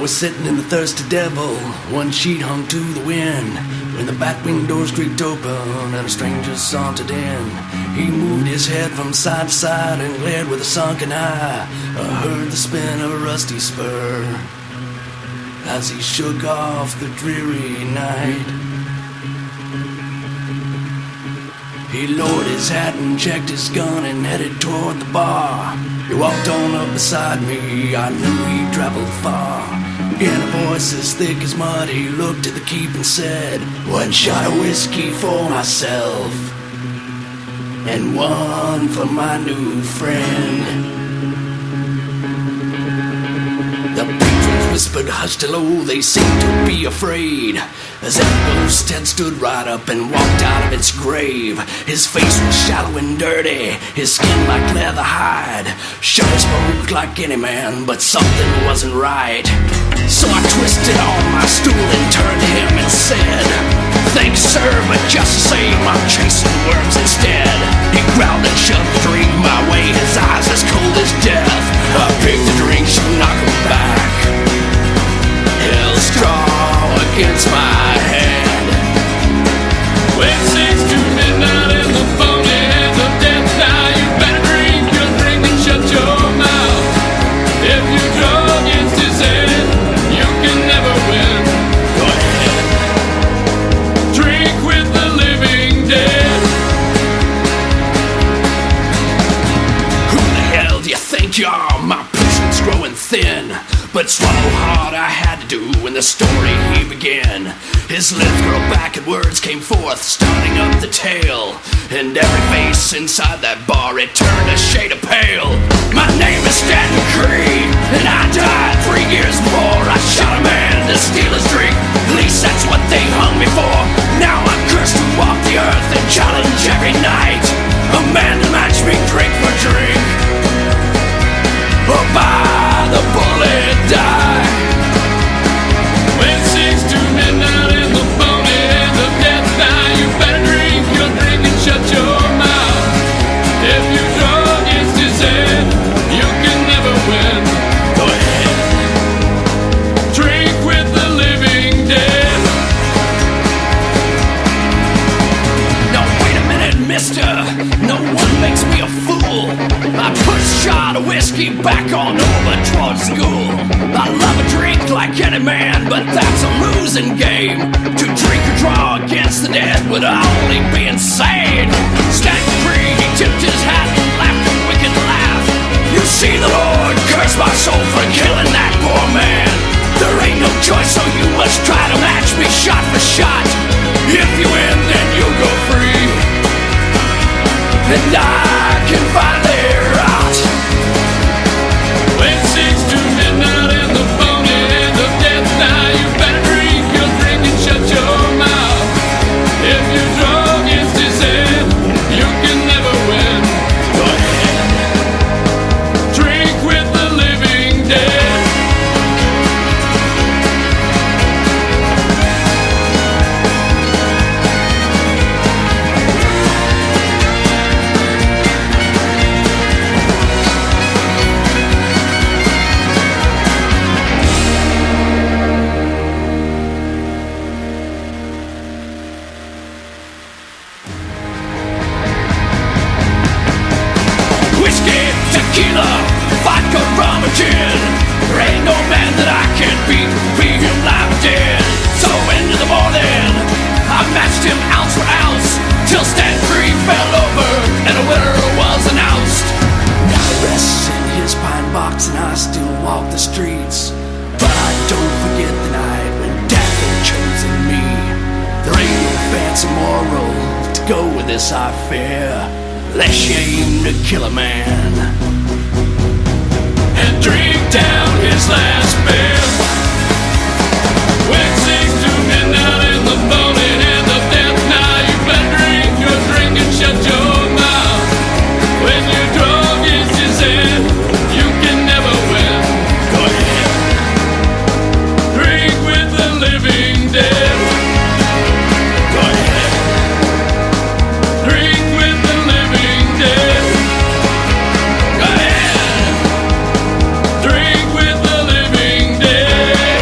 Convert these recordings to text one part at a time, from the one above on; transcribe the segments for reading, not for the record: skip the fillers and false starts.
was sitting in the thirsty devil, one sheet hung to the wind, when the back windows creaked open and a stranger sauntered in. He moved his head from side to side and glared with a sunken eye. I heard the spin of a rusty spur as he shook off the dreary night. He lowered his hat and checked his gun and headed toward the bar. He walked on up beside me, I knew he'd traveled far. In a voice as thick as mud, he looked at the keep and said, "One shot of whiskey for myself, and one for my new friend." The patrons whispered hushed hello, they seemed to be afraid, as if a ghost had stood right up and walked out of its grave. His face was shallow and dirty, his skin like leather hide. Sure spoke like any man, but something wasn't right. So I twisted on my stool and turned to him and said, "Thanks, sir, but just the same, I'm chasing worms instead." He growled and shoved the drink my way, his eyes as cold as death. I picked the drink, she knocked him back, held straw against my hand. When 6 to midnight in the phony hands of death, now you better drink your drink and shut your mouth. If you draw against his head, you can never win. Go ahead, drink with the living dead. Who the hell do you think you are? My patience growing thin, but swallow hard I had to do when the story he began. His lips curled back and words came forth, starting up the tale. And every face inside that bar, it turned a shade of pale. My name is Stanton Cree, and I died 3 years before. I shot a man to steal his drink, at least that's what they hung me for. Now I'm cursed to walk the earth and challenge every night a man to match me drink for drink, or by the bullet die. When 6 to midnight in the phony hands of death, now you better drink your drink and shut your mouth. If you draw against his head, you can never win. Go ahead, drink with the living dead. No, wait a minute, mister, no one makes me a fool. I push a shot of whiskey back on over towards school. I love a drink like any man, but that's a losing game. To drink or draw against the dead would only be insane. Stanton Cree, he tipped his hat and laughed a wicked laugh. You see, the Lord curse my soul for killing that poor man. There ain't no choice, so you must try to match me shot for shot. If you win, then you'll go free, and I can finally rot. When 6 to midnight in the phony hands of death, now you better drink your drink and shut your mouth. If you draw against his head, you can never win. Go ahead, drink with the living dead. Whiskey, tequila, vodka, rum, and gin. There ain't no man that I can beat, be him live dead. So into the morning, I matched him ounce for ounce, till Stanton Cree fell over and a winner was announced. Now he rests in his pine box and I still walk the streets, but I don't forget the night when death had chosen me. There ain't no fancy moral to go with this, I fear, lest you aim to kill a man and drink down his last beer. When 6 to midnight in the phony hands of death, now you better drink your drink and shut your mouth. When you draw against his head, you can never win. Go ahead, drink with the living dead. Go ahead, drink with the living dead. Go ahead, drink with the living dead.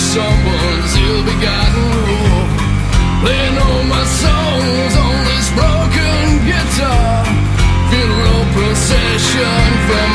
someone's ill-begotten rule. Laying all my songs on this broken guitar. Funeral procession from